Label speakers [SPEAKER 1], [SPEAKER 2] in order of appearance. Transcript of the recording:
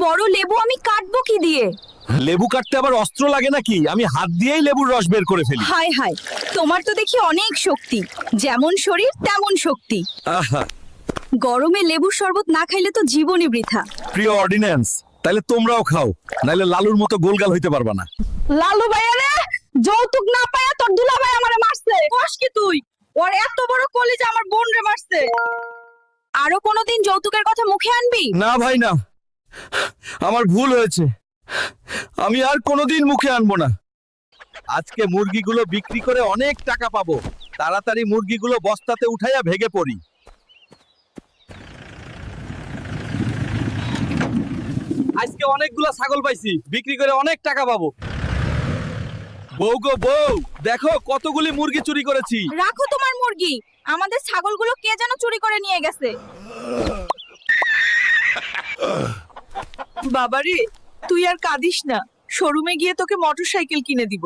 [SPEAKER 1] বড় লেবু আমি কাটবো কি দিয়ে?
[SPEAKER 2] লেবু কাটতে আবার অস্ত্র লাগে নাকি? আমি হাত দিয়েই লেবুর রস বের করে ফেলি।
[SPEAKER 1] হায় হায়, তোমার তো দেখি অনেক শক্তি, যেমন শরীর তেমন শক্তি।
[SPEAKER 2] আহা,
[SPEAKER 1] গরমে লেবুর শরবত না খাইলে তো জীবনই বৃথা।
[SPEAKER 2] প্রিয় অর্ডিন্যান্স, তাহলে তোমরাও খাও, নাইলে লালুর মতো গোলগাল হইতে পারবা না।
[SPEAKER 1] লালু ভাইয়া রে, যৌতুক না পায়া তোর দুলা ভাই আমারে মারছে। কস কি তুই? ওর এত বড় কলিজা আমার বোন রে মারছে। আরো কোনোদিন যৌতুকের কথা মুখে আনবি?
[SPEAKER 2] না ভাই না, আমার ভুল হয়েছে, আমি আর কোনোদিন মুখে আনবো না। আজকে মুরগিগুলো বিক্রি করে অনেক টাকা পাবো। তাড়াতাড়ি মুরগিগুলো বস্তাতে উঠাইয়া ভেগে পড়ি। আজকে অনেকগুলা ছাগল পাইছি, বিক্রি করে অনেক টাকা পাবো। বউ গো বউ, দেখো কতগুলি মুরগি চুরি করেছি।
[SPEAKER 1] রাখো তোমার মুরগি, আমাদের ছাগলগুলো কে যেন চুরি করে নিয়ে গেছে। বাবারে, তুই আর কাঁদিস না, শোরুমে গিয়ে তোকে মোটরসাইকেল কিনে দিব।